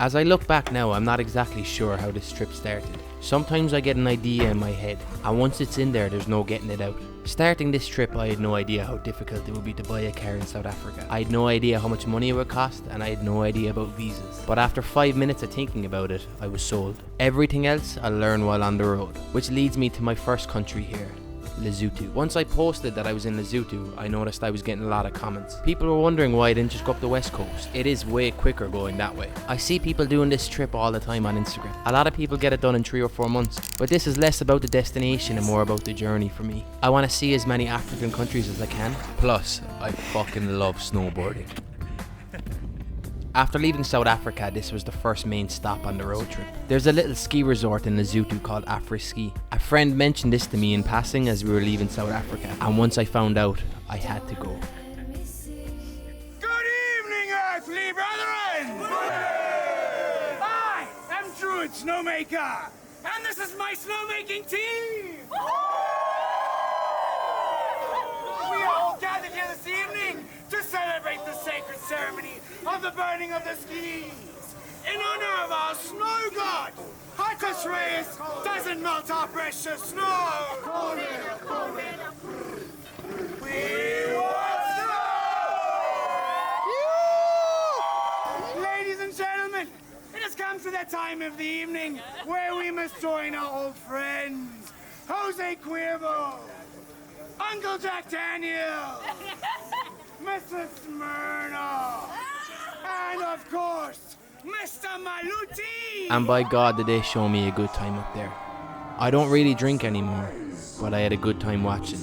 As I look back now, I'm not exactly sure how this trip started. Sometimes I get an idea in my head, and once it's in there, there's no getting it out. Starting this trip, I had no idea how difficult it would be to buy a car in South Africa. I had no idea how much money it would cost, and I had no idea about visas. But after 5 minutes of thinking about it, I was sold. Everything else I'll learn while on the road. Which leads me to my first country here, Lesotho. Once I posted that I was in Lesotho, I noticed I was getting a lot of comments. People were wondering why I didn't just go up the west coast. It is way quicker going that way. I see people doing this trip all the time on Instagram. A lot of people get it done in 3 or 4 months, but this is less about the destination and more about the journey for me. I want to see as many African countries as I can. Plus, I fucking love snowboarding. After leaving South Africa, this was the first main stop on the road trip. There's a little ski resort in Lesotho called Afri-Ski. A friend mentioned this to me in passing as we were leaving South Africa, and once I found out, I had to go. Good evening, earthly brethren! I am Druid Snowmaker, and this is my snowmaking team! We are all gathered here this evening to celebrate the sacred ceremony of the burning of the skis in honor of our snow god. Titus Reyes doesn't melt our precious snow. We want snow! Ladies and gentlemen, it has come to that time of the evening where we must join our old friends, Jose Cuervo, Uncle Jack Daniel, Mr. Smirnoff, and of course, Mr. Maluti! And by God did they show me a good time up there. I don't really drink anymore, but I had a good time watching.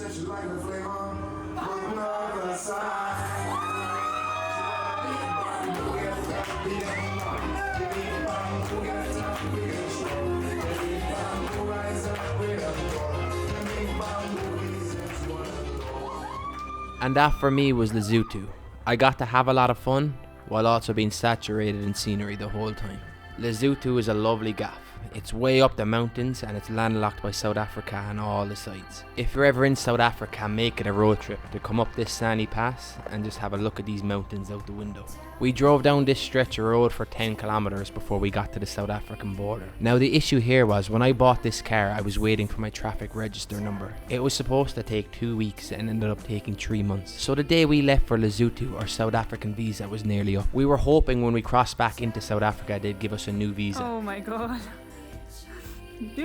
And that for me was Lesotho. I got to have a lot of fun, while also being saturated in scenery the whole time. Lesotho is a lovely gaff. It's way up the mountains and it's landlocked by South Africa on all the sides. If you're ever in South Africa, make it a road trip to come up this sandy pass and just have a look at these mountains out the window. We drove down this stretch of road for 10 kilometers before we got to the South African border. Now the issue here was when I bought this car, I was waiting for my traffic register number. It was supposed to take 2 weeks and ended up taking 3 months. So the day we left for Lesotho, our South African visa was nearly up. We were hoping when we crossed back into South Africa they'd give us a new visa. Oh my god.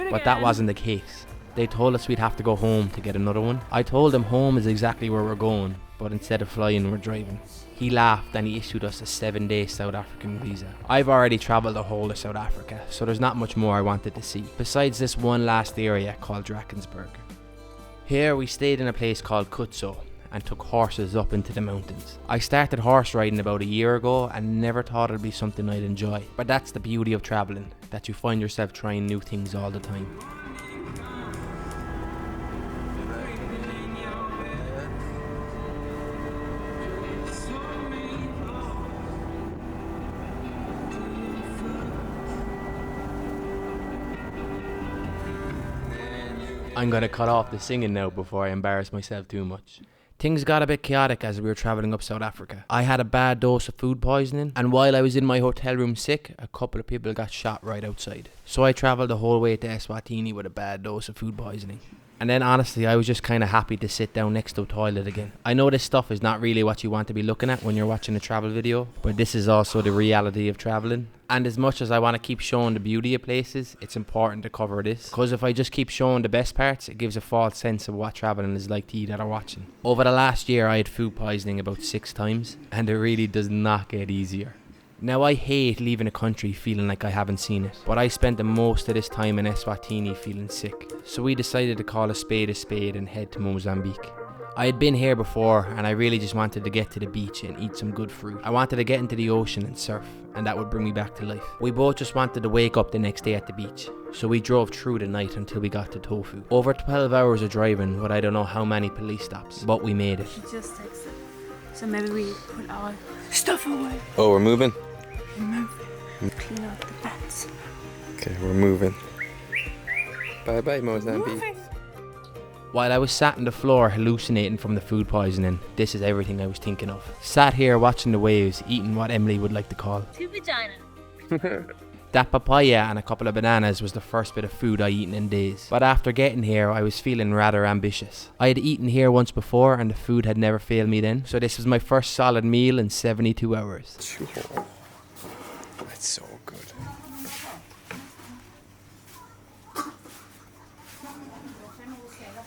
But that wasn't the case. They told us we'd have to go home to get another one. I told them home is exactly where we're going, but instead of flying, we're driving. He laughed and he issued us a 7-day South African visa. I've already travelled the whole of South Africa, so there's not much more I wanted to see, besides this one last area called Drakensberg. Here we stayed in a place called Kutso and took horses up into the mountains. I started horse riding about a year ago and never thought it'd be something I'd enjoy. But that's the beauty of travelling, that you find yourself trying new things all the time. I'm gonna cut off the singing now before I embarrass myself too much. Things got a bit chaotic as we were travelling up South Africa. I had a bad dose of food poisoning, and while I was in my hotel room sick, a couple of people got shot right outside. So I travelled the whole way to Eswatini with a bad dose of food poisoning. And then honestly, I was just kind of happy to sit down next to a toilet again. I know this stuff is not really what you want to be looking at when you're watching a travel video, but this is also the reality of travelling. And as much as I want to keep showing the beauty of places, it's important to cover this. Because if I just keep showing the best parts, it gives a false sense of what travelling is like to you that are watching. Over the last year, I had food poisoning about 6 times, and it really does not get easier. Now I hate leaving a country feeling like I haven't seen it, but I spent the most of this time in Eswatini feeling sick. So we decided to call a spade and head to Mozambique. I had been here before and I really just wanted to get to the beach and eat some good fruit. I wanted to get into the ocean and surf, and that would bring me back to life. We both just wanted to wake up the next day at the beach, so we drove through the night until we got to Tofu. Over 12 hours of driving with I don't know how many police stops, but we made it. She just texted. So maybe we put our stuff away. Oh, we're moving? Clean out the bats. Okay, we're moving. Bye bye, Mozambique. While I was sat on the floor hallucinating from the food poisoning, this is everything I was thinking of. Sat here watching the waves, eating what Emily would like to call Two vagina. That papaya and a couple of bananas was the first bit of food I eaten in days. But after getting here, I was feeling rather ambitious. I had eaten here once before and the food had never failed me then. So this was my first solid meal in 72 hours. That's so good.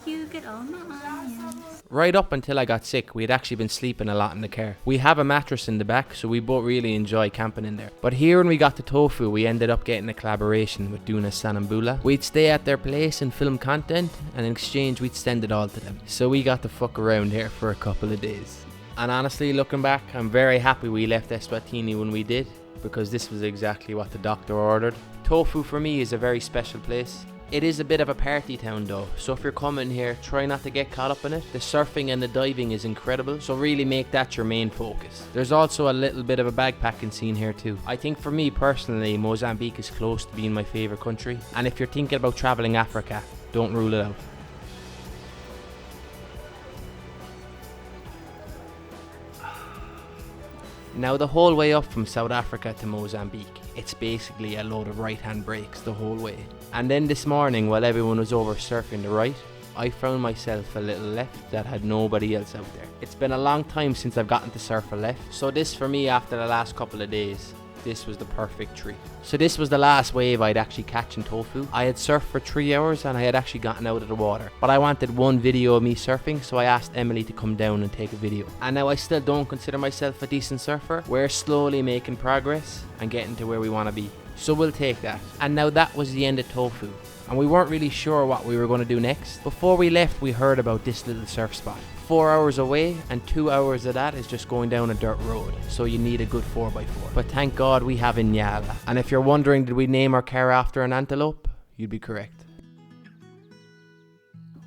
You get all my onions. Right up until I got sick, we had actually been sleeping a lot in the car. We have a mattress in the back, so we both really enjoy camping in there. But here when we got to Tofu, we ended up getting a collaboration with Duna Sanambula. We'd stay at their place and film content, and in exchange we'd send it all to them. So we got to fuck around here for a couple of days. And honestly, looking back, I'm very happy we left Eswatini when we did, because this was exactly what the doctor ordered. Tofu for me is a very special place. It is a bit of a party town though, so if you're coming here, try not to get caught up in it. The surfing and the diving is incredible, so really make that your main focus. There's also a little bit of a backpacking scene here too. I think for me personally, Mozambique is close to being my favourite country, and if you're thinking about travelling Africa, don't rule it out. Now the whole way up from South Africa to Mozambique, it's basically a load of right hand breaks the whole way. And then this morning, while everyone was over surfing the right, I found myself a little left that had nobody else out there. It's been a long time since I've gotten to surf a left, so this for me after the last couple of days, this was the perfect treat. So this was the last wave I'd actually catch in Tofu. I had surfed for 3 hours and I had actually gotten out of the water. But I wanted one video of me surfing, so I asked Emily to come down and take a video. And now I still don't consider myself a decent surfer. We're slowly making progress and getting to where we want to be. So we'll take that. And now that was the end of Tofu. And we weren't really sure what we were going to do next. Before we left, we heard about this little surf spot. 4 hours away, and 2 hours of that is just going down a dirt road, so you need a good 4x4. But thank God we have Inyala. And if you're wondering, did we name our car after an antelope? You'd be correct.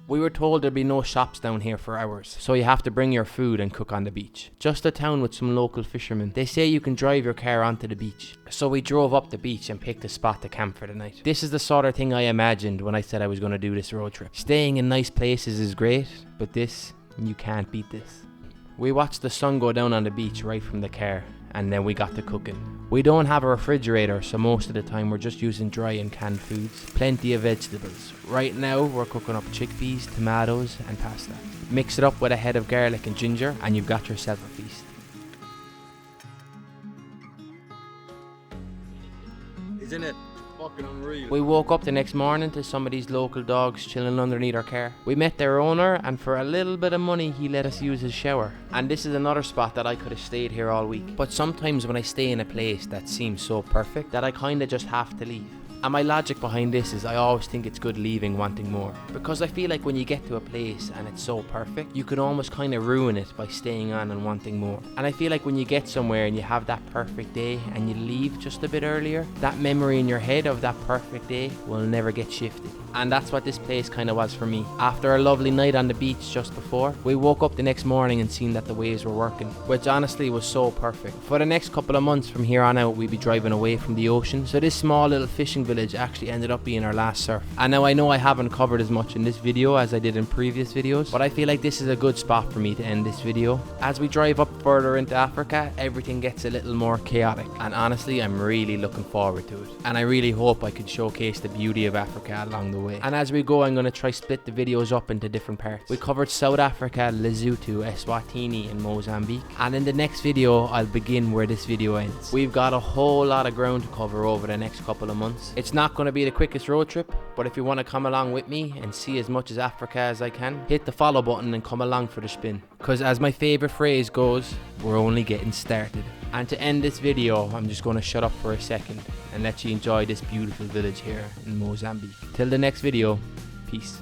We were told there'd be no shops down here for hours, so you have to bring your food and cook on the beach. Just a town with some local fishermen. They say you can drive your car onto the beach. So we drove up the beach and picked a spot to camp for the night. This is the sort of thing I imagined when I said I was going to do this road trip. Staying in nice places is great, but this, you can't beat this. We watched the sun go down on the beach right from the car, and then we got to cooking. We don't have a refrigerator, so most of the time we're just using dry and canned foods. Plenty of vegetables. Right now we're cooking up chickpeas, tomatoes and pasta. Mix it up with a head of garlic and ginger and you've got yourself a feast. Isn't it fucking unreal? We woke up the next morning to some of these local dogs chilling underneath our car. We met their owner, and for a little bit of money he let us use his shower. And this is another spot that I could have stayed here all week. But sometimes when I stay in a place that seems so perfect that I kinda just have to leave. And my logic behind this is I always think it's good leaving wanting more. Because I feel like when you get to a place and it's so perfect, you can almost kind of ruin it by staying on and wanting more. And I feel like when you get somewhere and you have that perfect day and you leave just a bit earlier, that memory in your head of that perfect day will never get shifted. And that's what this place kind of was for me. After a lovely night on the beach just before, we woke up the next morning and seen that the waves were working, which honestly was so perfect. For the next couple of months from here on out, we'd be driving away from the ocean, so this small little fishing village actually ended up being our last surf. And now I know I haven't covered as much in this video as I did in previous videos, but I feel like this is a good spot for me to end this video. As we drive up further into Africa, everything gets a little more chaotic, and honestly I'm really looking forward to it. And I really hope I can showcase the beauty of Africa along the way. And as we go, I'm going to try split the videos up into different parts. We covered South Africa, Lesotho, Eswatini and Mozambique, and in the next video I'll begin where this video ends. We've got a whole lot of ground to cover over the next couple of months. It's not going to be the quickest road trip, but if you want to come along with me and see as much as Africa as I can, hit the follow button and come along for the spin. Because as my favourite phrase goes, we're only getting started. And to end this video, I'm just going to shut up for a second and let you enjoy this beautiful village here in Mozambique. Till the next video, peace.